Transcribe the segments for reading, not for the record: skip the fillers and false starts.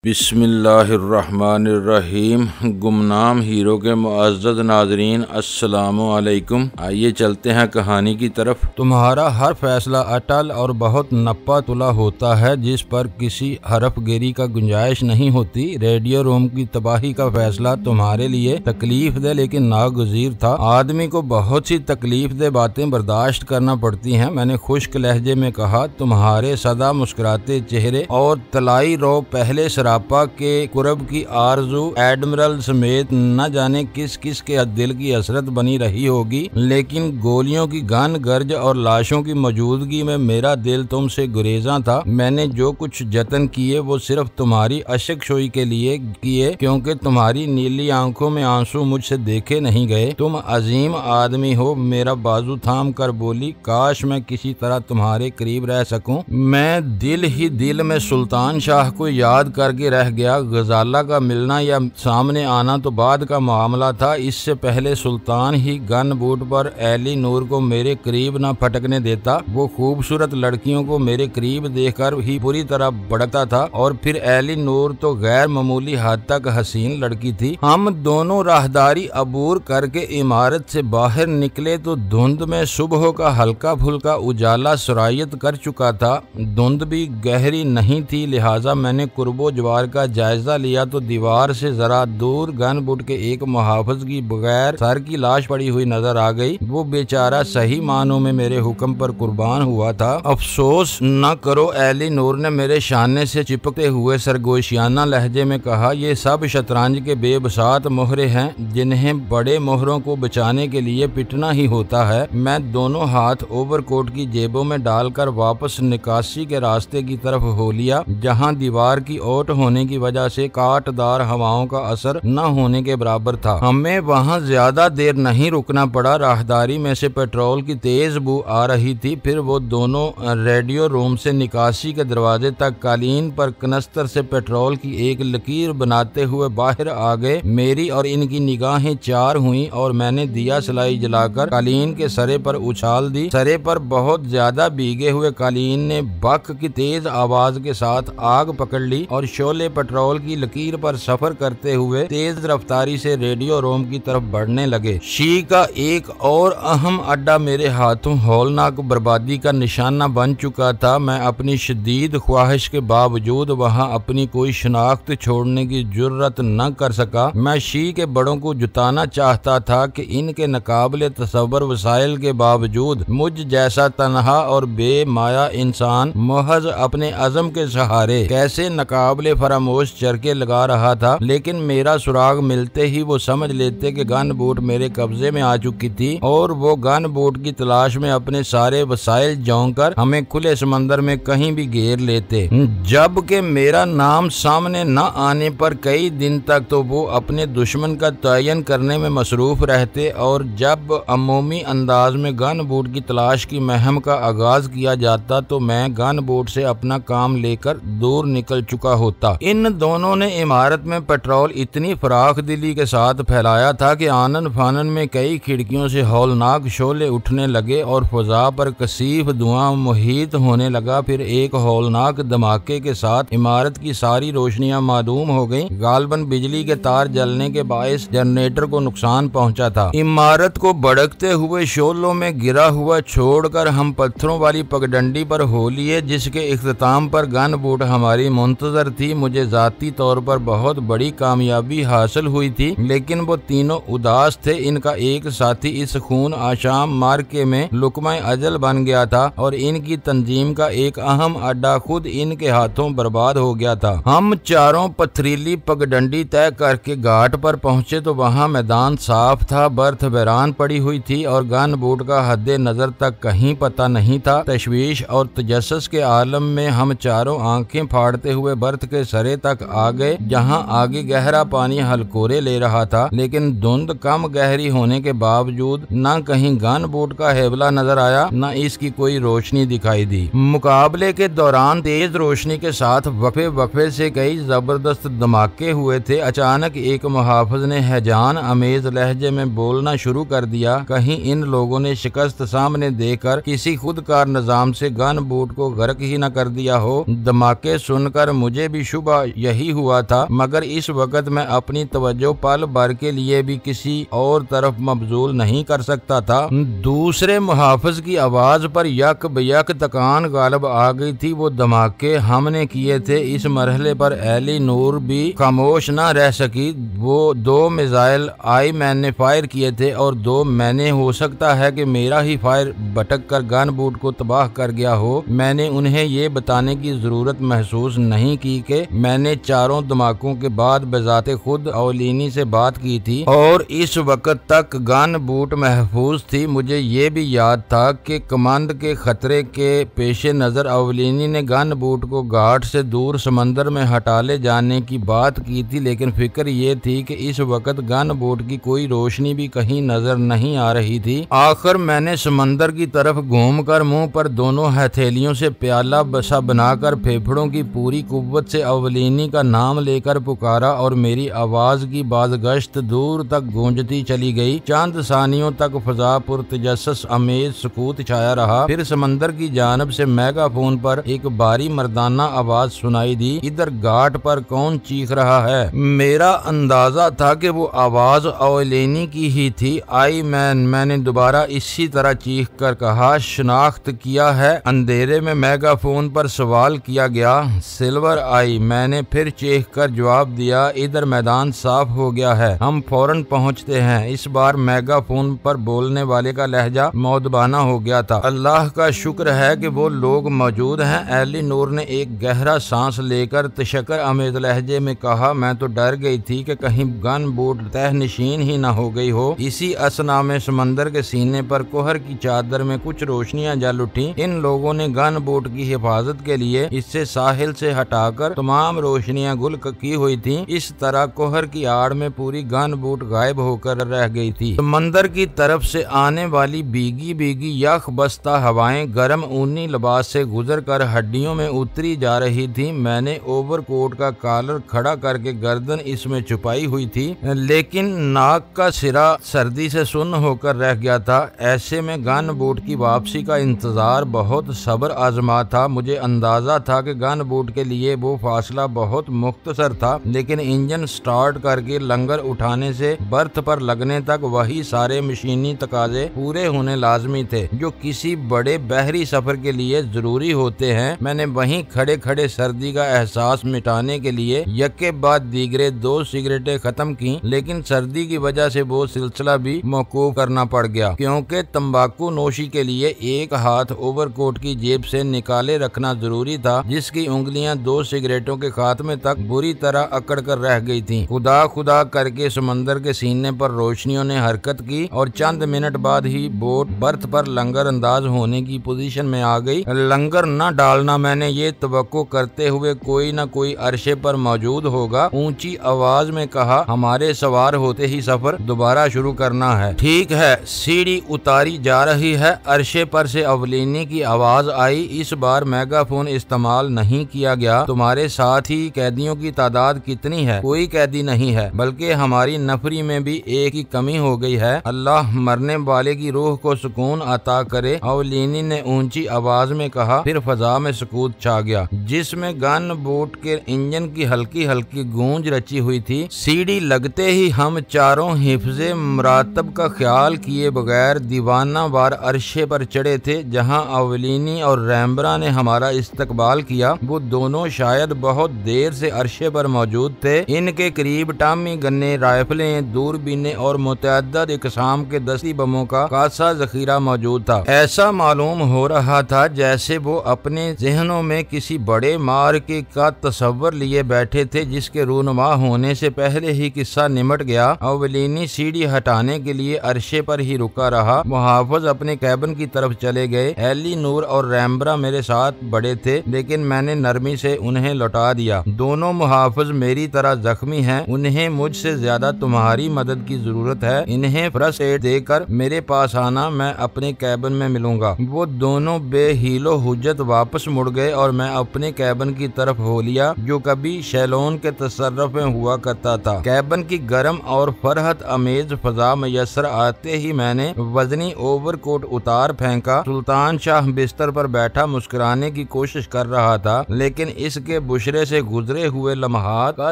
बिस्मिल्लाहिर्रहमानिर्रहीम। गुमनाम हीरो के मुअज़्ज़ज़ नाज़रीन, अस्सलामु अलैकुम। आइए चलते हैं कहानी की तरफ। तुम्हारा हर फैसला अटल और बहुत नप्पा तुला होता है, जिस पर किसी हरफगिरी का गुंजाइश नहीं होती। रेडियो रूम की तबाही का फैसला तुम्हारे लिए तकलीफ दे लेकिन नागुज़ीर था। आदमी को बहुत सी तकलीफ दे बातें बर्दाश्त करना पड़ती हैं। मैंने खुश्क लहजे में कहा, तुम्हारे सदा मुस्कुराते चेहरे और तलाई रो पहले सरापा के कुरब की आरजू एडमिरल समेत न जाने किस किस के दिल की हसरत बनी रही होगी, लेकिन गोलियों की गन गर्ज और लाशों की मौजूदगी में मेरा दिल तुमसे गुरेजा था। मैंने जो कुछ जतन किए वो सिर्फ तुम्हारी अशकशोई के लिए किए, क्योंकि तुम्हारी नीली आंखों में आंसू मुझसे देखे नहीं गए। तुम अजीम आदमी हो। मेरा बाजू थाम कर बोली, काश मैं किसी तरह तुम्हारे करीब रह सकूं। मैं दिल ही दिल में सुल्तान शाह को याद करके रह गया। गजाला का मिलना या सामने आना तो बाद का मामला था। इससे पहले सुल्तान ही गन बूट पर एली नूर को मेरे करीब न फटकने देता। वो खूबसूरत लड़कियों को मेरे करीब देखकर ही पूरी तरह भड़कता था, और फिर एली नूर तो गैर मामूली हद तक हसीन लड़की थी। हम दोनों राहदारी अबूर करके इमारत से बाहर निकले तो धुंध में सुबह का हल्का फुल्का उजाला सरायत कर चुका था। धुंध भी गहरी नहीं थी, लिहाजा मैंने कुर्बो जवार का जायजा लिया तो दीवार से जरा दूर गन बुट के एक मुहाफिज की बगैर सर की लाश पड़ी हुई नजर आ गई। वो बेचारा सही मानों में मेरे हुक्म पर कुर्बान हुआ था। अफसोस न करो, एली नूर ने मेरे शाने से चिपकते हुए सरगोशियाना लहजे में कहा, ये सब शतरंज के बेबसात मोहरे हैं, जिन्हें बड़े मोहरों को बचाने के लिए पिटना ही होता है। मैं दोनों हाथ ओवरकोट की जेबों में डालकर वापस निकासी के रास्ते की तरफ हो लिया, जहाँ दीवार की ओट होने की वजह से काटदार हवाओं का असर न होने के बराबर था। हमें वहां ज्यादा देर नहीं रुकना पड़ा। राहदारी में से पेट्रोल की तेज बू आ रही थी। फिर वो दोनों रेडियो रूम से निकासी के दरवाजे तक कालीन पर कनस्तर से पेट्रोल की एक लकीर बनाते हुए बाहर आ गए। मेरी और इनकी निगाहें चार हुई और मैंने दिया सलाई जलाकर कालीन के सरे पर उछाल दी। सरे पर बहुत ज्यादा भीगे हुए कालीन ने बक की तेज आवाज के साथ आग पकड़ ली और शोले पेट्रोल की लकीर पर सफर करते हुए तेज रफ्तारी से रेडियो रूम की तरफ बढ़ने लगे। शी का एक और अहम अड्डा मेरे हाथों हौलनाक बर्बादी का निशाना बन चुका था। मैं अपनी शदीद ख्वाहिश के बावजूद वहां अपनी कोई शनाख्त छोड़ने की जुर्रत न कर सका। मैं शी के बड़ों को जुटाना चाहता था कि इनके नाकाबिले तसव्वुर वसाइल के बावजूद मुझ जैसा तन्हा और बेमाया इंसान महज अपने अज़म के सहारे कैसे नाकाबिले फरामोश चरके लगा रहा था। लेकिन मेरा सुराग मिलते ही वो समझ लेते कि गन बोट मेरे कब्जे में आ चुकी थी, और वो गन बोट की तलाश में अपने सारे वसाइल झोंक कर हमें खुले समंदर में कहीं भी घेर लेते। जबकि मेरा नाम सामने न आने पर कई दिन तक तो वो अपने दुश्मन का तयन करने में मसरूफ रहते, और जब अमूमी अंदाज में गन बोट की तलाश की मुहिम का आगाज किया जाता तो मैं गन बोट से अपना काम लेकर दूर निकल चुका होता। इन दोनों ने इमारत में पेट्रोल इतनी फराख दिली के साथ फैलाया था कि आनन फानन में कई खिड़कियों से हौलनाक शोले उठने लगे और फजा पर कसीफ धुआं मुहित होने लगा। फिर एक हौलनाक धमाके के साथ इमारत की सारी रोशनियां मादूम हो गईं। गालबन बिजली के तार जलने के बायस जनरेटर को नुकसान पहुंचा था। इमारत को भड़कते हुए शोलों में गिरा हुआ छोड़कर हम पत्थरों वाली पगडंडी पर हो लिए, जिसके इख्तिताम पर गन बूट हमारी मुंतजर थी। मुझे जाती तौर पर बहुत बड़ी कामयाबी हासिल हुई थी, लेकिन वो तीनों उदास थे। इनका एक साथी इस खून आशाम मार्के में लुकमा अजल बन गया था, और इनकी तंजीम का एक अहम अड्डा खुद इनके हाथों बर्बाद हो गया था। हम चारों पथरीली पगडंडी तय करके घाट पर पहुंचे तो वहां मैदान साफ था। बर्थ बैरान पड़ी हुई थी और गन बूट का हद्दे नजर तक कहीं पता नहीं था। तशवीश और तजस्सुस के आलम में हम चारों आंखें फाड़ते हुए बर्थ के सरे तक आ गए, जहां आगे गहरा पानी हलकोरे ले रहा था, लेकिन धुंध कम गहरी होने के बावजूद न कहीं गन बोट का हेबला नजर आया, न इसकी कोई रोशनी दिखाई दी। मुकाबले के दौरान तेज रोशनी के साथ वक्फे वक्फे से कई जबरदस्त धमाके हुए थे। अचानक एक मुहाफिज ने हैजान अमेज लहजे में बोलना शुरू कर दिया, कहीं इन लोगों ने शिकस्त सामने देकर किसी खुदकार निजाम से गन बोट को गर्क ही न कर दिया हो। धमाके सुनकर मुझे भी बिलाशुबा यही हुआ था, मगर इस वक्त मैं अपनी तवज्जो पल भर के लिए भी किसी और तरफ मबजूल नहीं कर सकता था। दूसरे मुहाफिज की आवाज पर यक बयक तकान गालब आ गई थी। वो धमाके हमने किए थे, इस मरहले पर एली नूर भी खामोश न रह सकी। वो 2 मिसाइल आई मैंने फायर किए थे और 2 मैंने, हो सकता है कि मेरा ही फायर भटक कर गन बूट को तबाह कर गया हो। मैंने उन्हें ये बताने की जरूरत महसूस नहीं की कि मैंने 4 धमाकों के बाद बजाते खुद अवलिनी से बात की थी और इस वक्त तक गन बूट महफूज थी। मुझे ये भी याद था कि कमांड के खतरे के पेश नजर अवलिनी ने गन बूट को घाट से दूर समंदर में हटा ले जाने की बात की थी, लेकिन फिक्र ये थी कि इस वक्त गन बूट की कोई रोशनी भी कहीं नजर नहीं आ रही थी। आखिर मैंने समंदर की तरफ घूमकर मुंह पर दोनों हथेलियों से प्याला बसा बनाकर फेफड़ों की पूरी कुव्वत से अवलिनी का नाम लेकर पुकारा और मेरी आवाज की बाज़गश्त दूर तक गूंजती चली गई। चंद सानियों तक फजा पुरतजस्सुस अमेज सुकूत छाया रहा। फिर समंदर की जानब से मेगाफोन पर एक बारी मर्दाना आवाज सुनाई दी, इधर घाट पर कौन चीख रहा है। मेरा अंदाजा था कि वो आवाज अवलिनी की ही थी। आई मैंने दोबारा इसी तरह चीख कर कहा, शनाख्त किया है। अंधेरे में मेगाफोन पर सवाल किया गया। सिल्वर आई, मैंने फिर चीख कर जवाब दिया, इधर मैदान साफ हो गया है, हम फौरन पहुंचते हैं। इस बार मेगाफोन पर बोलने वाले का लहजा मौदबाना हो गया था। अल्लाह का शुक्र है कि वो लोग मौजूद हैं। एली नूर ने एक गहरा सांस लेकर तशक्कुर अमेज लहजे में कहा, मैं तो डर गई थी कि कहीं गन बूट तह नशीन ही न हो गई हो। इसी असना में समंदर के सीने पर कोहर की चादर में कुछ रोशनियां जल उठी। इन लोगों ने गन बूट की हिफाजत के लिए इससे साहिल से हटाकर तमाम रोशनियां गुल की हुई थी। इस तरह कोहर की आड़ में पूरी गन बूट गायब होकर रह गई थी। समंदर की तरफ से आने वाली भीगी भीगी यख बस्ता हवाएं गर्म ऊनी लिबास से गुजर कर हड्डियों में उतरी जा रही थी। मैंने ओवरकोट का कॉलर खड़ा करके गर्दन इसमें छुपाई हुई थी, लेकिन नाक का सिरा सर्दी से सुन्न होकर रह गया था। ऐसे में गन बूट की वापसी का इंतजार बहुत सब्र आजमा था। मुझे अंदाजा था कि गन बूट के लिए वो फासला बहुत मुख्तसर था, लेकिन इंजन स्टार्ट करके लंगर उठाने से बर्थ पर लगने तक वही सारे मशीनी तकाजे पूरे होने लाजमी थे जो किसी बड़े बहरी सफर के लिए जरूरी होते हैं। मैंने वहीं खड़े खड़े सर्दी का एहसास मिटाने के लिए यके बाद दीगरे 2 सिगरेटें खत्म की, लेकिन सर्दी की वजह से वो सिलसिला भी मौकूफ करना पड़ गया, क्योंकि तंबाकू नोशी के लिए एक हाथ ओवरकोट की जेब से निकाले रखना जरूरी था, जिसकी उंगलियां 2 सिगरेटों के खात्मे तक बुरी तरह अकड़ कर रह गई थीं। खुदा खुदा करके समंदर के सीने पर रोशनियों ने हरकत की और चंद मिनट बाद ही बोट बर्थ पर लंगर अंदाज होने की पोजीशन में आ गई। लंगर न डालना मैंने ये तवक्को करते हुए कोई न कोई अरशे पर मौजूद होगा। ऊंची आवाज में कहा, हमारे सवार होते ही सफर दोबारा शुरू करना है। ठीक है। सीढ़ी उतारी जा रही है। अरशे पर से अवलिनी की आवाज आई। इस बार मेगाफोन इस्तेमाल नहीं किया गया। तुम्हारे साथ ही कैदियों की तादाद कितनी है? कोई कैदी नहीं है, बल्कि हमारी नफरी में भी एक ही कमी हो गई है। अल्लाह मरने वाले की रूह को सुकून अता करे, अवलिनी ने ऊंची आवाज में कहा। फिर फजा में सुकूत छा गया, जिसमें गन बूट के इंजन की हल्की हल्की गूंज रची हुई थी। सीढ़ी लगते ही हम चारों हिफ्जे मुरातब का ख्याल किए बगैर दीवाना वार अरशे पर चढ़े थे, जहां अवलिनी और रैम्बरा ने हमारा इस्तकबाल किया। वो दोनों शायद बहुत देर से अरशे पर मौजूद थे। इनके करीब टामी गन्ने, राइफलें, दूरबीनें और मुतअद्दिद इकसाम के दस्ती बमों का खासा जखीरा मौजूद था। ऐसा मालूम हो रहा था जैसे वो अपने जहनों में किसी बड़े मार्के का तस्वर लिए बैठे थे, जिसके रूनुमा होने से पहले ही किस्सा निमट गया। अवलिनी सीढ़ी हटाने के लिए अरशे पर ही रुका रहा। मुहाफिज अपने कैबिन की तरफ चले गए। एली नूर और रैम्बरा मेरे साथ बड़े थे, लेकिन मैंने नरमी से उन्हें लौटा दिया। दोनों मुहाफिज मेरी तरह जख्मी हैं। उन्हें मुझसे ज्यादा तुम्हारी मदद की जरूरत है। इन्हें फर्स्ट एड देकर मेरे पास आना, मैं अपने कैबिन में मिलूंगा। वो दोनों बेहीलो हुज्जत वापस मुड़ गए और मैं अपने कैबिन की तरफ हो लिया, जो कभी शैलोन के तसर्रुफ में हुआ करता था। कैबिन की गर्म और फरहत अमेज फजा मैसर आते ही मैंने वजनी ओवरकोट उतार फेंका। सुल्तान शाह बिस्तर पर बैठा मुस्कुराने की कोशिश कर रहा था, लेकिन इसके बुशरे से गुजरे हुए लम्हात का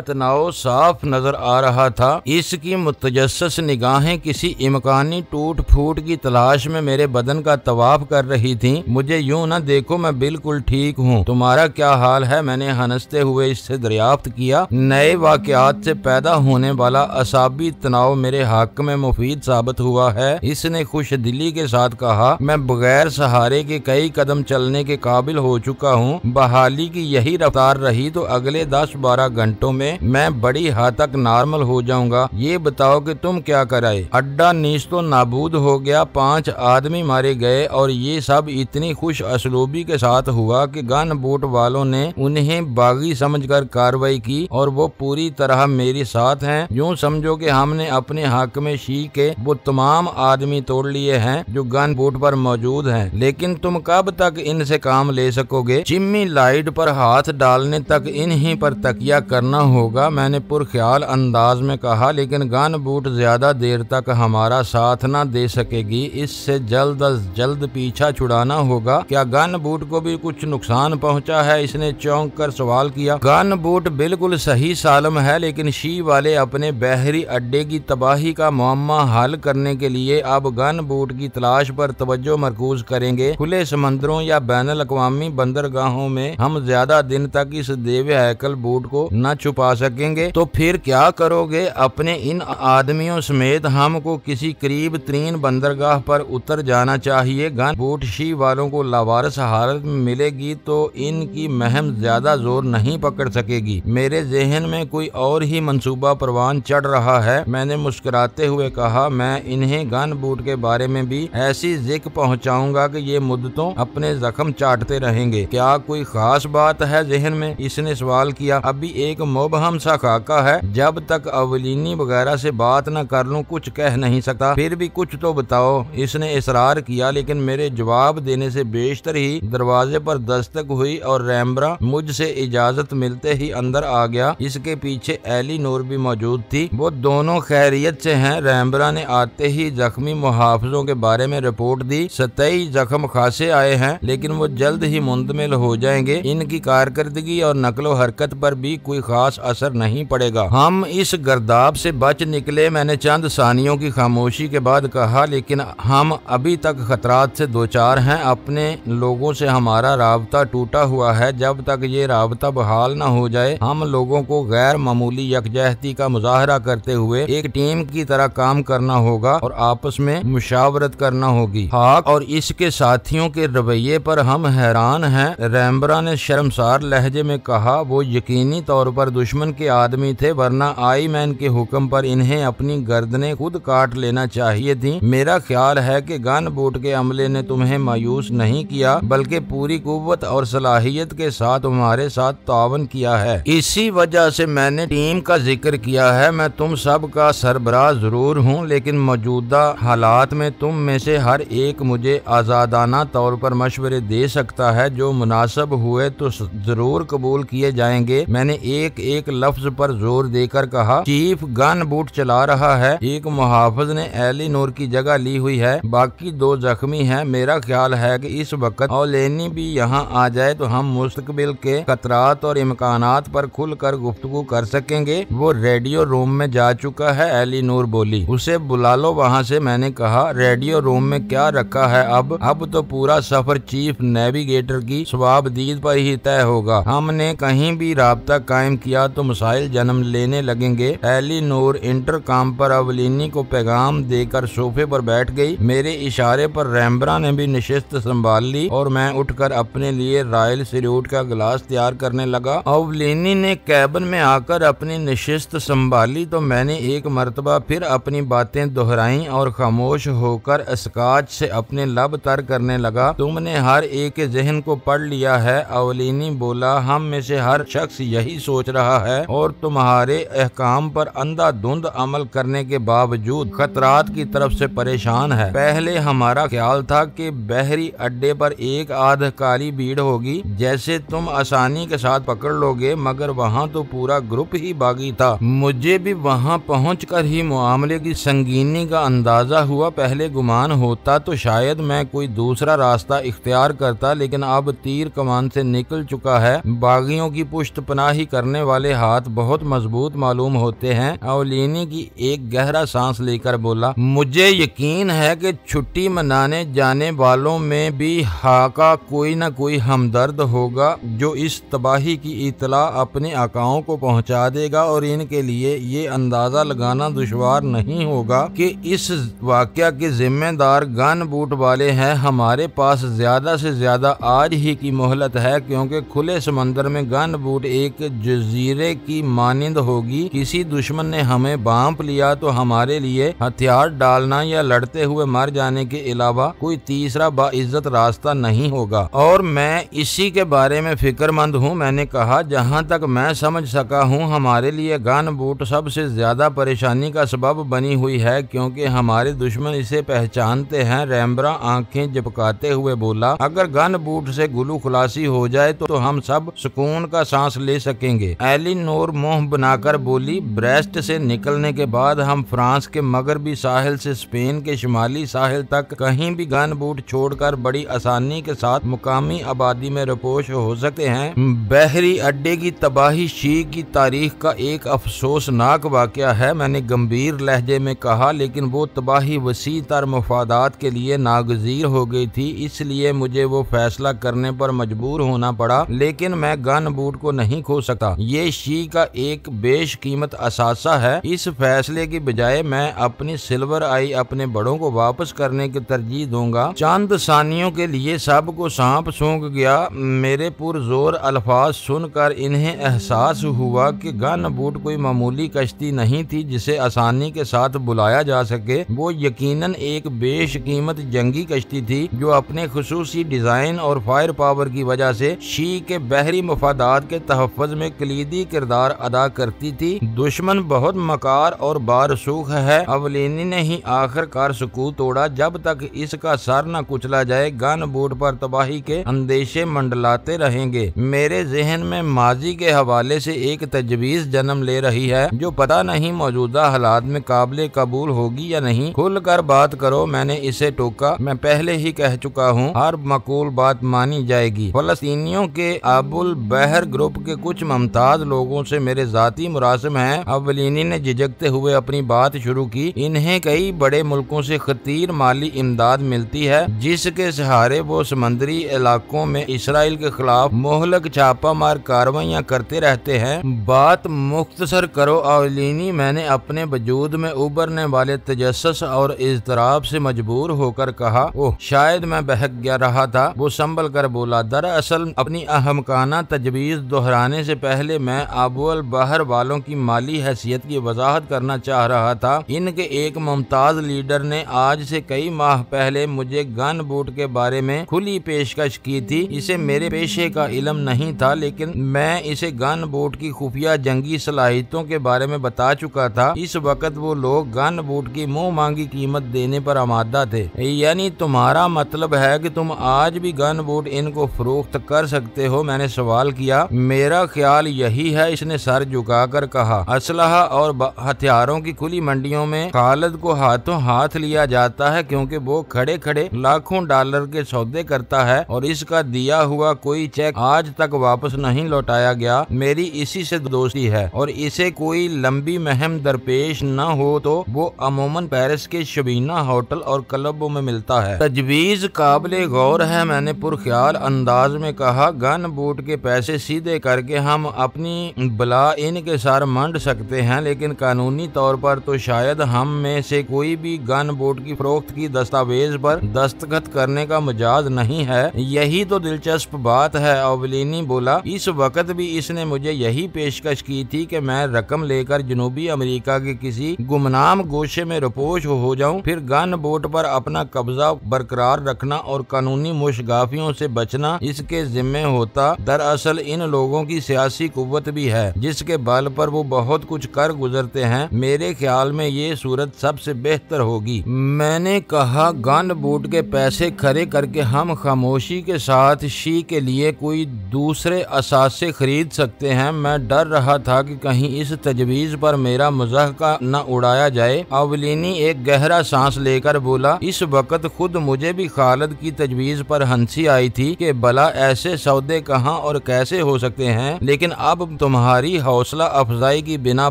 तनाव साफ नजर आ रहा था। इसकी मुतजस्सिस निगाहें किसी इम्कानी टूट फूट की तलाश में मेरे बदन का तवाफ कर रही थीं। मुझे यूं न देखो, मैं बिल्कुल ठीक हूँ, तुम्हारा क्या हाल है? मैंने हंसते हुए इससे दरियाफ्त किया। नए वाकयात से पैदा होने वाला असाबी तनाव मेरे हक में मुफीद साबित हुआ है। इसने खुशदिली के साथ कहा, मैं बगैर सहारे के कई कदम चलने के काबिल हो चुका हूँ। बहाली की यही रफ्तार रही तो अगले 10-12 घंटों में मैं बड़ी हद तक नॉर्मल हो जाऊंगा। ये बताओ कि तुम क्या कराए? अड्डा नीस्तो नाबूद हो गया, 5 आदमी मारे गए और ये सब इतनी खुश असलूबी के साथ हुआ कि गन बूट वालों ने उन्हें बागी समझकर कार्रवाई की और वो पूरी तरह मेरे साथ हैं। यूं समझो कि हमने अपने हक में शी के वो तमाम आदमी तोड़ लिए हैं जो गन बूट पर मौजूद हैं। लेकिन तुम कब तक इनसे काम ले सकोगे? चिम्मी लाइट पर हाथ डालने तक इन्हीं पर तकिया करना होगा, मैंने पुरख्याल अंदाज में कहा। लेकिन गन बूट ज्यादा देर तक हमारा साथ न दे सकेगी, इससे जल्द अज जल्द पीछा छुड़ाना होगा। क्या गन बूट को भी कुछ नुकसान पहुंचा है? इसने चौंक कर सवाल किया। गन बूट बिल्कुल सही सालम है, लेकिन शी वाले अपने बहरी अड्डे की तबाही का मुअम्मा हल करने के लिए अब गन बूट की तलाश पर तवज्जो मरकूज करेंगे। खुले समंदरों या बैनुल अक़वामी बंदरगाहों में हम ज्यादा दिन तक इस देवे हैकल बूट को न छुपा सकेंगे। तो फिर क्या करोगे? अपने इन आदमियों समेत हमको किसी करीब तरीन बंदरगाह पर उतर जाना चाहिए। गन बूट शी वालों को लावारिस हालत में मिलेगी तो इनकी महम ज्यादा जोर नहीं पकड़ सकेगी। मेरे जहन में कोई और ही मंसूबा परवान चढ़ रहा है। मैंने मुस्कुराते हुए कहा, मैं इन्हें गन बूट के बारे में भी ऐसी जिक्र पहुंचाऊंगा कि ये मुद्दतों अपने जख्म चाटते रहेंगे। क्या कोई खास बात है जहन में? इसने सवाल किया। अभी एक मुबहम सा खाका है, जब तक अवलीनी वगैरह से बात न कर लूं कुछ कह नहीं सकता। फिर भी कुछ तो बताओ, इसने इसरार किया। लेकिन मेरे जवाब देने से बेशतर ही दरवाजे पर दस्तक हुई और रैम्ब्रा मुझसे इजाजत मिलते ही अंदर आ गया। इसके पीछे एलीनोर भी मौजूद थी। वो दोनों खैरियत से हैं। रैम्ब्रा ने आते ही जख्मी मुहाफिजों के बारे में रिपोर्ट दी। सतही जख्म खासे आए हैं, लेकिन वो जल्द ही मुंतमिल हो जाएंगे। इनकी कारकर्दगी और नकलो हरकत पर भी कोई खास असर नहीं पड़ेगा। हम इस गर्दाब से बच निकले, मैंने चंद सानियों की खामोशी के बाद कहा। लेकिन हम अभी तक खतरात से दो चार हैं। अपने लोगों से हमारा राबता टूटा हुआ है। जब तक ये राबता बहाल न हो जाए, हम लोगों को गैर मामूली यकजहती का मुजाहरा करते हुए एक टीम की तरह काम करना होगा और आपस में मुशावरत करना होगी। हाक और इसके साथियों के रवैये पर हम हैरान हैं, रैम्ब्रा ने शर्मसार लहजे में कहा। वो यकीनी तौर पर दुश्मन के आदमी थे, वरना आई मैन के हुक्म पर इन्हें अपनी गर्दनें खुद काट लेना चाहिए थी। मेरा ख्याल है कि गन बूट के अमले ने तुम्हें मायूस नहीं किया, बल्कि पूरी कुव्वत और सलाहियत के साथ तुम्हारे साथ तावन किया है। इसी वजह से मैंने टीम का जिक्र किया है। मैं तुम सब का सरबराह जरूर हूँ, लेकिन मौजूदा हालात में तुम में से हर एक मुझे आजादाना तौर पर मशवरे दे सकता है। जो मुनासिब हुए तो जरूर कबूल किए जाएंगे। मैंने एक एक लफ्ज पर जोर देकर कहा। चीफ गन बूट चला रहा है। एक मुहाफिज ने एलीनोर की जगह ली हुई है, बाकी 2 जख्मी हैं। मेरा ख्याल है कि इस वक्त औलेनी भी यहाँ आ जाए तो हम मुस्तकबिल के खतरात और इम्कानात पर खुलकर गुफ्तगू कर सकेंगे। वो रेडियो रूम में जा चुका है, एलीनोर बोली। उसे बुला लो वहाँ से, मैंने कहा। रेडियो रूम में क्या रखा है अब तो पूरा सफर चीफ नेविगेटर की स्वाबदीद पर ही तय होगा। हमने कहीं भी राब्ता कायम किया तो मसाइल जन्म लेने लगेंगे। एलीनोर इंटरकॉम पर अवलीनी को पैगाम देकर सोफे पर बैठ गई। मेरे इशारे पर रैम्ब्रा ने भी निशिस्त संभाल ली और मैं उठकर अपने लिए रॉयल सैल्यूट का गिलास तैयार करने लगा। अवलीनी ने कैबिन में आकर अपनी निशिस्त संभाली तो मैंने एक मर्तबा फिर अपनी बातें दोहराई और खामोश होकर स्काच से अपने लब तर करने लगा। तुमने हर एक के जहन को पढ़ लिया है, अवलीनी बोला। हम में से हर शख्स यही सोच रहा है और तुम्हारे अहकाम पर अंधाधुंध अमल करने के बावजूद खतरात की तरफ से परेशान है। पहले हमारा ख्याल था कि बहरी अड्डे पर एक आध काली भीड़ होगी, जैसे तुम आसानी के साथ पकड़ लोगे, मगर वहाँ तो पूरा ग्रुप ही बागी था। मुझे भी वहाँ पहुँचकर ही मामले की संगीनी का अंदाजा हुआ। पहले गुमान होता तो शायद मैं कोई दूसरा रास्ता इख्तियार करता, लेकिन अब तीर कमान से निकल चुका है। बागियों की पुष्ट पनाही करने वाले हाथ बहुत मजबूत मालूम होते हैं। अवलिनी की एक गहरा सांस लेकर बोला, मुझे यकीन है कि छुट्टी मनाने जाने वालों में भी हाका कोई न कोई हमदर्द होगा जो इस तबाही की इतला अपने आकाओं को पहुंचा देगा, और इनके लिए ये अंदाजा लगाना दुश्वार नहीं होगा कि इस वाकया के जिम्मेदार गन बूट वाले हैं। हमारे पास ज्यादा से ज्यादा आज ही की मोहलत है, क्योंकि खुले समंदर में गन बूट एक जजीरे की मानिंद होगी। किसी दुश्मन ने हमें बांप लिया तो हमारे लिए हथियार डालना या लड़ते हुए मर जाने के अलावा कोई तीसरा बाइज्जत रास्ता नहीं होगा, और मैं इसी के बारे में फिक्रमंद हूँ। मैंने कहा, जहाँ तक मैं समझ सका हूँ हमारे लिए गन बूट सबसे ज्यादा परेशानी का सबब बनी हुई है, क्योंकि हमारे दुश्मन इसे पहचानते हैं। रैम्ब्रा आंखें झपकाते हुए बोला, अगर गन बूट से गुलू खुलासी हो जाए तो हम सब सुकून का सांस ले सकेंगे। एलिनोर मुंह बनाकर बोली, ब्रेस्ट से निकलने के बाद हम फ्रांस के मगरबी साहिल से स्पेन के शुमाली साहिल तक कहीं भी गन बूट छोड़कर बड़ी आसानी के साथ मुकामी आबादी में रिपोश हो सकते हैं। बहरी अड्डे की तबाही शी की तारीख का एक अफसोसनाक वाकया है, मैंने गंभीर लहजे में कहा, लेकिन वो तबाही वसी तर मफादात के लिए नागजीर हो गई थी, इसलिए मुझे वो फैसला करने पर मजबूर होना पड़ा। लेकिन मैं गन बूट को नहीं खो सकता, ये शी का एक बेशकीमत असासा है। इस फैसले की बजाय मैं अपनी सिल्वर आई अपने बड़ों को वापस करने की तरजीह दूंगा। चंद सानियों के लिए सबको सांप सूंघ गया। मेरे पुरजोर अल्फाज सुनकर इन्हें एहसास हुआ कि गन बूट कोई मामूली कश्ती नहीं थी जिसे आसानी के साथ बुलाया जा सके। वो यकीनन एक बेशकीमत जंगी कश्ती थी जो अपने खुसूसी डिजाइन और फायर पावर की वजह से शी के बहरी मफादात के तहफ़्फ़ुज़ में कलीदी किरदार अदा करती थी। दुश्मन बहुत मकार और बारसूख है। अवलिनी ने ही आखिरकार सुकूत तोड़ा, जब तक इसका सर न कुचला जाए गन बूट पर तबाही के अंदेशे मंडलाते रहेंगे। मेरे जहन में माजी के हवाले से एक तजवीज़ जन्म ले रही है जो पता नहीं मौजूदा हालात में काबिल कबूल होगी या नहीं। खुलकर बात करो, मैंने इसे टोका। मैं पहले ही कह चुका हूँ, हर मकूल बात मानी जाएगी। फलस्तीनियों के अबुल बहर ग्रुप के कुछ मुमताज लोगों से मेरे जाती मुरासिम हैं। अवलिनी ने झिझकते हुए अपनी बात शुरू की। इन्हें कई बड़े मुल्कों से खतीर माली इमदाद मिलती है, जिसके सहारे वो समंदरी इलाकों में इसराइल के खिलाफ मोहलक छापा मार कार्रवाइयाँ करते रहते हैं। बात मुख्तसर करो अवलिनी, मैंने अपने वजूद में उभरने वाले तजस्सुस और इज़्तिराब से मजबूर होकर कहा। ओह, शायद मैं बहक गया रहा था। वो संभल कर बोला, दरअसल अपनी अहमकाना तजवीज़ दोहराने से पहले मैं अबुल बहर वालों की माली हैसियत की वजाहत करना चाह रहा था। इनके एक मुमताज लीडर ने आज से कई माह पहले मुझे गन बूट के बारे में खुली पेशकश की थी। इसे मेरे पेशे का इल्म नहीं था, लेकिन मैं इसे गन बूट की खुफिया जंगी सलाहियतों के बारे में बता चुका था। इस वक्त वो लोग गन बूट की मुंह मांगी कीमत देने पर आमादा थे। यानी तुम्हारा मतलब है कि तुम आज भी गन बूट इनको फरोख्त कर सकते हो? मैंने सवाल किया। मेरा ख्याल यही है, इसने सर झुकाकर कहा। असलहा और हथियारों की खुली मंडियों में खालिद को हाथों हाथ लिया जाता है, क्योंकि वो खड़े खड़े लाखों डॉलर के सौदे करता है और इसका दिया हुआ कोई चेक आज तक वापस नहीं लौटाया गया। मेरी इसी से दोस्ती है, और इसे कोई लंबी महम दरपेश न हो तो वो अमूमन पेरिस के शबीना होटल और क्लबों में मिलता है। तजवीज़ काबिल गौर है, मैंने पुरख्याल अंदाज में कहा। गन बूट के पैसे सीधे करके हम अपनी बला इनके सर मंड सकते हैं, लेकिन कानूनी तौर पर तो शायद हम में से कोई भी गन बूट की फरोख्त की दस्तावेज पर दस्तखत करने का मजाज नहीं है। यही तो दिलचस्प बात है, अवलिनी बोला। इस वक्त भी इसने मुझे यही पेशकश की थी कि मैं रकम लेकर जनूबी अमेरिका के किसी गुमनाम गोशे में रिपोश हो जाऊं, फिर गन बोट पर अपना कब्जा बरकरार रखना और कानूनी मुशगाफियों से बचना इसके जिम्मे होता। दरअसल इन लोगों की सियासी कुव्वत भी है, जिसके बल पर वो बहुत कुछ कर गुजरते हैं। मेरे ख्याल में ये सूरत सबसे बेहतर होगी। मैंने कहा, गन बूट के पैसे खरे करके हम खामोशी के साथ शी के लिए कोई दूसरे असासे खरीद सकते हैं। मैं डर रहा था कि कहीं इस तजवीज़ पर मेरा मजाक न उड़ाया जाए। अवलिनी एक गहरा सांस लेकर बोला, इस वक्त खुद मुझे भी खालिद की तजवीज़ पर हंसी आई थी कि भला ऐसे सौदे कहाँ और कैसे हो सकते हैं, लेकिन अब तुम्हारी हौसला अफजाई की बिना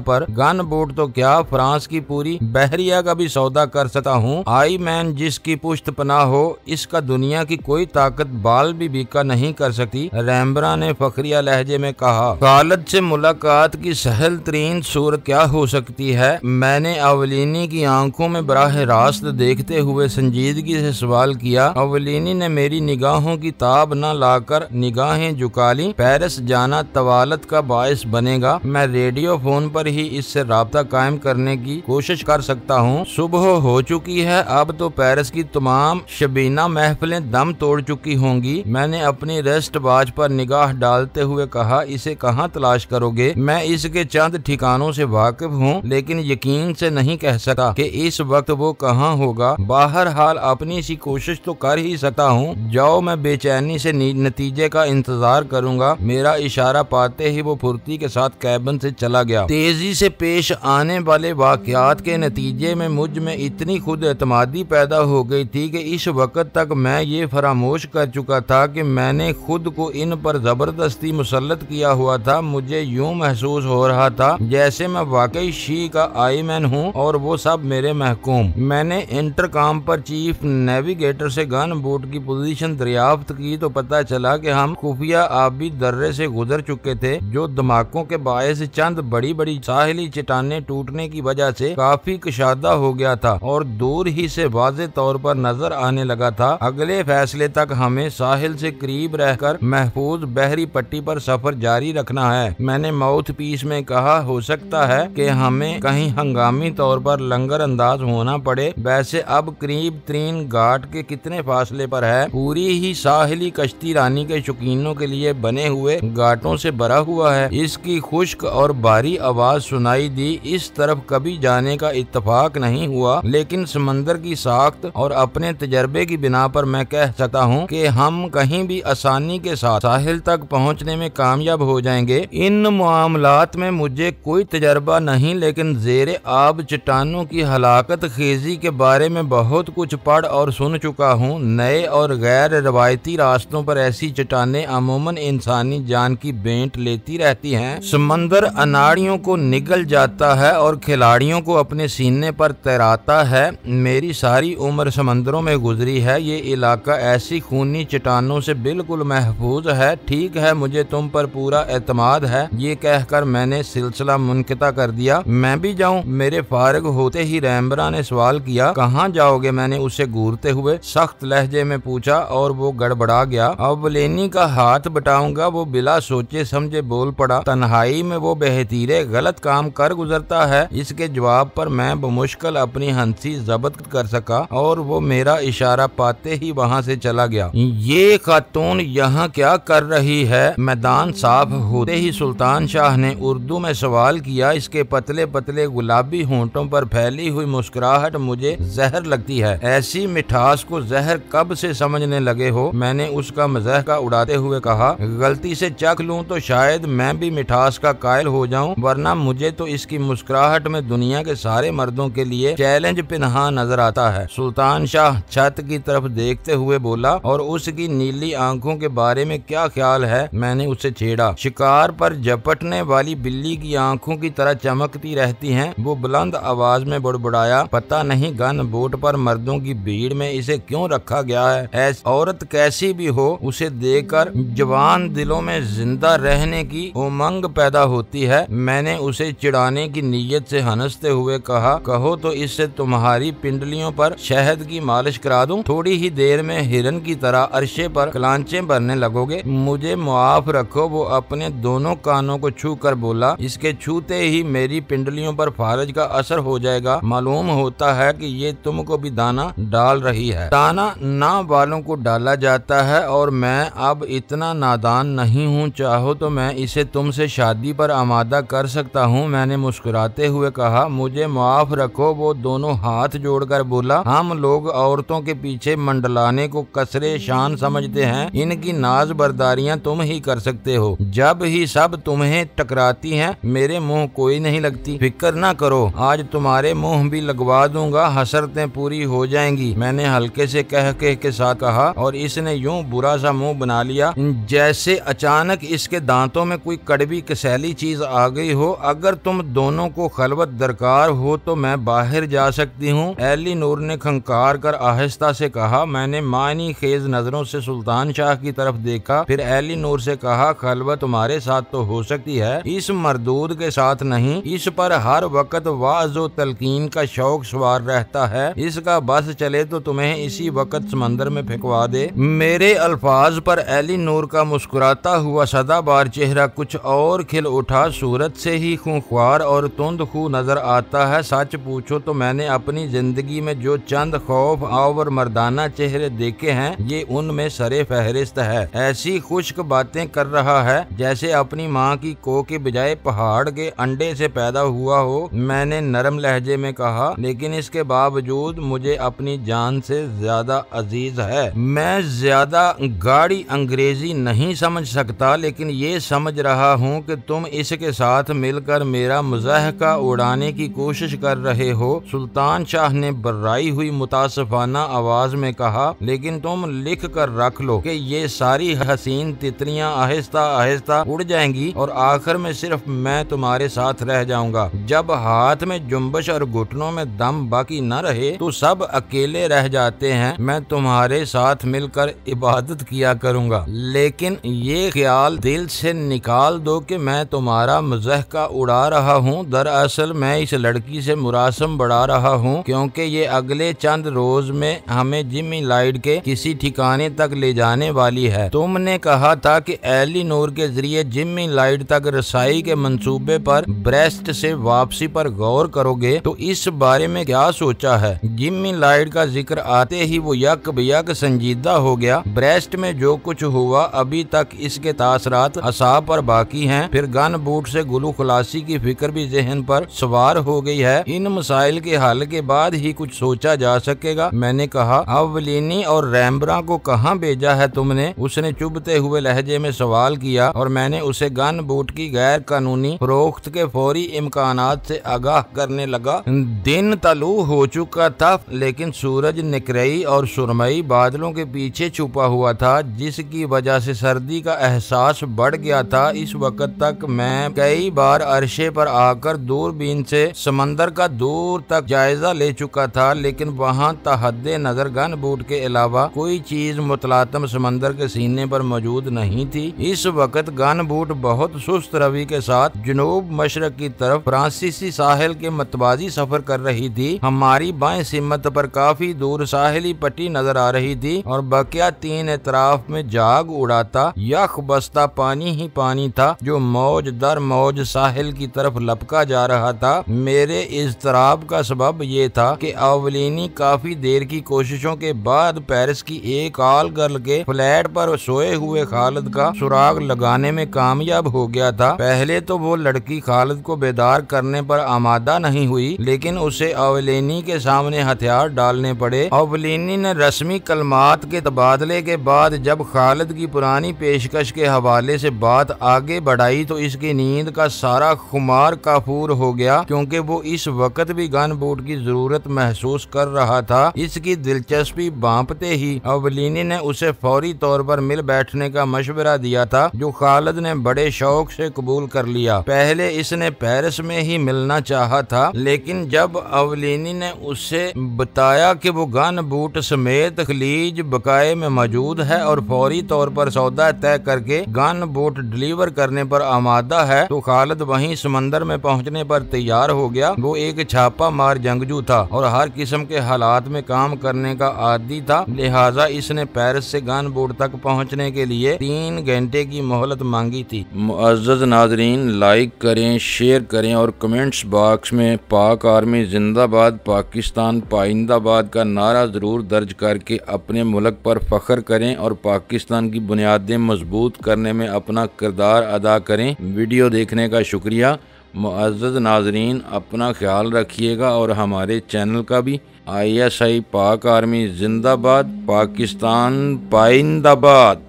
पर गन बोट तो क्या, फ्रांस की पूरी बहरिया का भी सौदा कर सकता हूँ। आई मैन जिसकी पुश्त पनाह हो, इसका दुनिया की कोई ताकत बाल भी बीका नहीं कर सकती। रैम्बरा ने फखरिया लहजे में कहा। खालिद से मुलाकात की सहल तरीन सूरत क्या हो सकती है? मैंने अवलिनी की आंखों में बराह रास्त देखते हुए संजीदगी से सवाल किया। अवलिनी ने मेरी निगाहों की ताब न लाकर निगाहें झुका ली। पेरिस जाना तवालत का बायस बनेगा। मैं रेडियो फोन पर ही इससे राब्ता कायम करने की कोशिश कर सकता हूँ। सुबह हो चुकी है, अब तो पेरिस की तमाम शबीना महफिलें दम तोड़ चुकी होंगी। मैंने अपनी रेस्ट वॉच पर निगाह डालते हुए कहा, इसे कहाँ तलाश करोगे? मैं इसके चंद ठिकानों से वाकिफ हूँ, लेकिन यकीन से नहीं कह सकता कि इस वक्त वो कहाँ होगा। बहरहाल अपनी सी कोशिश तो कर ही सकता हूँ। जाओ, मैं बेचैनी से नतीजे का इंतजार करूंगा। मेरा इशारा पाते ही वो फुर्ती के साथ कैबिन से चला गया। तेजी से पेश आने वाले वाकयात के नतीजे में मुझ में इतनी खुद एतमादी पैदा हो गई थी कि इस वक्त तक मैं ये फरामोश कर चुका था कि मैंने खुद को इन पर जबरदस्ती मुसल्लत किया हुआ था। मुझे यूं महसूस हो रहा था जैसे मैं वाकई शी का आई मैन हूँ और वो सब मेरे महकूम। मैंने इंटरकॉम पर चीफ नेविगेटर से गन बोट की पोजीशन दरियाफ्त की तो पता चला कि हम खुफिया आबी दर्रे से गुजर चुके थे, जो धमाकों के बायस चंद बड़ी बड़ी साहिली चट्टाने टूटने की वजह से काफी कशादा हो गया था और दूर ही से वाज़े तौर पर नजर आने लगा था। अगले फैसले तक हमें साहिल से करीब रहकर महफूज बहरी पट्टी पर सफर जारी रखना है। मैंने माउथ पीस में कहा, हो सकता है कि हमें कहीं हंगामी तौर पर लंगर अंदाज होना पड़े। वैसे अब करीब 3 घाट के कितने फासले पर है? पूरी ही साहिली कश्ती रानी के शौकीनों के लिए बने हुए घाटों से भरा हुआ है। इसकी खुश्क और भारी आवाज सुनाई दी। इस तरफ कभी जाने का इत्तेफाक नहीं हुआ, लेकिन समंदर की साख्त और अपने तजर्बे की बिना पर मैं कह सकता हूँ कि हम कहीं भी आसानी के साथ साहिल तक पहुँचने में कामयाब हो जाएंगे। इन मामलात में मुझे कोई तजर्बा नहीं, लेकिन जेरे आब चट्टानों की हलाकत खेजी के बारे में बहुत कुछ पढ़ और सुन चुका हूँ। नए और गैर रवायती रास्तों पर ऐसी चट्टानें अमूमन इंसानी जान की भेंट लेती रहती हैं। समंदर अनाड़ियों को निगल जाता है और खिलाड़ियों को अपने सीने पर तैराता है। मेरी सारी उम्र समंदरों में गुजरी है। ये इलाका ऐसी खूनी चट्टानों से बिल्कुल महफूज है। ठीक है, मुझे तुम पर पूरा एतमाद है। ये कहकर मैंने सिलसिला मुनक़ता कर दिया। मैं भी जाऊं? मेरे फारिग होते ही रैम्बरा ने सवाल किया। कहाँ जाओगे? मैंने उसे घूरते हुए सख्त लहजे में पूछा और वो गड़बड़ा गया। अवलिनी का हाथ बटाऊंगा, वो बिला सोचे समझे बोल पड़ा। तन्हाई में वो बेहतीरे गलत काम कर गुजरता है। इसके जवाब पर मैं बमुश्किल अपनी हंसी जब्त कर सका और वो मेरा इशारा पाते ही वहाँ से चला गया। ये खातून यहाँ क्या कर रही है? मैदान साफ होते ही सुल्तान शाह ने उर्दू में सवाल किया। इसके पतले पतले गुलाबी होंठों पर फैली हुई मुस्कुराहट मुझे जहर लगती है। ऐसी मिठास को जहर कब से समझने लगे हो? मैंने उसका मजाक उड़ाते हुए कहा। गलती से चख लूं तो शायद मैं भी मिठास का कायल हो जाऊं, वरना मुझे तो इसकी मुस्कुराहट में दुनिया के सारे मर्दों के लिए चैलेंज पिन्हा नजर आता है। सुल्तान शाह छत की तरफ देखते हुए बोला, और उसकी नीली आंखों के बारे में क्या ख्याल है? मैंने उसे छेड़ा। शिकार पर झपटने वाली बिल्ली की आंखों की तरह चमकती रहती हैं। वो बुलंद आवाज में बुड़बुड़ाया। पता नहीं गन बोट पर मर्दों की भीड़ में इसे क्यों रखा गया है। ऐसी औरत कैसी भी हो, उसे देखकर जवान दिलों में जिंदा रहने की उमंग पैदा होती है। मैंने उसे चिढ़ाने की नीयत से हंसते हुए कहा, कहो तो इससे तुम्हारी पिंडलियों पर शहद की मालिश करा दूं। थोड़ी ही देर में हिरन की तरह अरशे पर कलांचे भरने लगोगे। मुझे मुआफ रखो। वो अपने दोनों कानों को छू कर बोला। इसके छूते ही मेरी पिंडलियों पर फारज का असर हो जाएगा। मालूम होता है कि ये तुमको भी दाना डाल रही है। दाना ना वालों को डाला जाता है और मैं अब इतना नादान नहीं हूँ। चाहो तो मैं इसे तुमसे शादी पर आमादा कर सकता हूँ। मैंने मुस्कुराते हुए कहा। मुझे माफ रखो। वो दोनों हाथ जोड़कर बोला। हम लोग औरतों के पीछे मंडलाने को कसरे शान समझते हैं। इनकी नाज बर्दारियां तुम ही कर सकते हो। जब ही सब तुम्हें टकराती हैं, मेरे मुंह कोई नहीं लगती। फिक्र ना करो, आज तुम्हारे मुंह भी लगवा दूंगा। हसरतें पूरी हो जाएंगी। मैंने हल्के से कह के साथ कहा और इसने यूं बुरा सा मुंह बना लिया जैसे जैसे अचानक इसके दांतों में कोई कड़वी कसैली चीज आ गई हो। अगर तुम दोनों को खलवत दरकार हो तो मैं बाहर जा सकती हूँ। एली नूर ने खंकार कर आहिस्ता से कहा। मैंने मानी खेज नजरों से सुल्तान शाह की तरफ देखा, फिर एली नूर से कहा, खलवत तुम्हारे साथ तो हो सकती है, इस मरदूद के साथ नहीं। इस पर हर वक्त वाज़ व तलकीन का शौक सवार रहता है। इसका बस चले तो तुम्हें इसी वक्त समंदर में फेंकवा दे। मेरे अल्फाज पर एली नूर का मुस्कुराता हुआ सदाबार चेहरा कुछ और खिल उठा। सूरत से ही खूंखार और तुंद खू नजर आता है। सच पूछो तो मैंने अपनी जिंदगी में जो चंद खौफ और मर्दाना चेहरे देखे हैं, ये उनमें सरे फहरिस्त है। ऐसी खुश्क बातें कर रहा है जैसे अपनी माँ की कोख के बजाय पहाड़ के अंडे से पैदा हुआ हो। मैंने नरम लहजे में कहा, लेकिन इसके बावजूद मुझे अपनी जान से ज्यादा अजीज है। मैं ज्यादा गाढ़ी अंग्रेजी नहीं समझ सकता, लेकिन ये समझ रहा हूँ कि तुम इसके साथ मिलकर मेरा मुज़ाहका उड़ाने की कोशिश कर रहे हो। सुल्तान शाह ने बर्राई हुई मुतासफाना आवाज में कहा, लेकिन तुम लिख कर रख लो कि ये सारी हसीन तितलियां आहिस्ता आहिस्ता उड़ जाएंगी और आखिर में सिर्फ मैं तुम्हारे साथ रह जाऊंगा। जब हाथ में जुम्बश और घुटनों में दम बाकी न रहे तो सब अकेले रह जाते हैं। मैं तुम्हारे साथ मिलकर इबादत किया करूंगा, लेकिन ये ख्याल दिल से निकाल दो कि मैं तुम्हारा मुज़ाहका उड़ा रहा हूँ। दरअसल मैं इस लड़की से मुरासम बढ़ा रहा हूँ, क्योंकि ये अगले चंद रोज में हमें जिमी लाइड के किसी ठिकाने तक ले जाने वाली है। तुमने कहा था कि एली नूर के जरिए जिमी लाइड तक रसाई के मंसूबे पर ब्रेस्ट से वापसी पर गौर करोगे, तो इस बारे में क्या सोचा है? जिमी लाइड का जिक्र आते ही वो यक बेयक संजीदा हो गया। ब्रेस्ट में जो कुछ हुआ अभी तक इसके तासरात असाब पर बाकी हैं। फिर गन बूट से गुलू खलासी की फिक्र भी जहन पर सवार हो गई है। इन मसाइल के हल के बाद ही कुछ सोचा जा सकेगा। मैंने कहा, अवलिनी और रैम्बरा को कहाँ भेजा है तुमने? उसने चुभते हुए लहजे में सवाल किया और मैंने उसे गन बूट की गैर कानूनी फरोख्त के फौरी इम्कानात से आगाह करने लगा। दिन तलू हो चुका था, लेकिन सूरज निकरई और सुरमई बादलों के पीछे छुपा हुआ था, जिसकी वजह से सर्दी का एहसास बढ़ गया था। इस वक्त तक मैं कई बार अरशे पर आकर दूरबीन से समंदर का दूर तक जायजा ले चुका था, लेकिन वहाँ तहद्दे नजर गन बूट के अलावा कोई चीज मुतलातम समंदर के सीने पर मौजूद नहीं थी। इस वक्त गन बूट बहुत सुस्त रवि के साथ जनूब मशरक की तरफ फ्रांसीसी साहिल के मतवाजी सफर कर रही थी। हमारी बाएं सिमत पर काफी दूर साहिली पट्टी नजर आ रही थी और बकिया तीन एतराफ में जाग उड़ाता यख बस्ता पानी ही पानी था, जो मौज दर मौज साहिल की तरफ लपका जा रहा था। मेरे इज़्तिराब का सबब ये था कि अवलिनी काफी देर की कोशिशों के बाद पेरिस की एक आल गर्ल के फ्लैट पर सोए हुए खालिद का सुराग लगाने में कामयाब हो गया था। पहले तो वो लड़की खालिद को बेदार करने पर आमादा नहीं हुई, लेकिन उसे अवलिनी के सामने हथियार डालने पड़े। अवलिनी ने रस्मी कलमात के तबादले के बाद जब खालिद की पुरानी पेशकश के हवाले से बात आगे बढ़ाई तो इसकी नींद का सारा खुमार काफूर हो गया, क्योंकि वो इस वक्त भी गन बूट की जरूरत महसूस कर रहा था। इसकी दिलचस्पी बांपते ही अवलिनी ने उसे फौरी तौर पर मिल बैठने का मशवरा दिया था, जो खालिद ने बड़े शौक से कबूल कर लिया। पहले इसने पेरिस में ही मिलना चाहा था, लेकिन जब अवलिनी ने उसे बताया कि वो गन बूट समेत खलीज बकाए में मौजूद है और फौरी तौर पर सौदा तय करके गन बूट डिलीवर करने पर आमादा है, तो खालिद वहीं समंदर में पहुंचने पर तैयार हो गया। वो एक छापा मार जंगजू था और हर किस्म के हालात में काम करने का आदी था, लिहाजा इसने पेरिस से गन बूट तक पहुंचने के लिए 3 घंटे की मोहलत मांगी थी। मुअज़्ज़ज़ नाज़रीन, लाइक करें, शेयर करें और कमेंट्स बॉक्स में पाक आर्मी जिंदाबाद, पाकिस्तान पाइंदाबाद का नारा जरूर दर्ज करके अपने मुल्क पर फख्र करें और पाकिस्तान की बुनियादें मजबूत करने में अपना किरदार अदा करें। वीडियो देखने का शुक्रिया। मुअज़्ज़ज़ नाज़रीन, अपना ख्याल रखिएगा और हमारे चैनल का भी। ISI पाक आर्मी जिंदाबाद, पाकिस्तान पाइंदाबाद।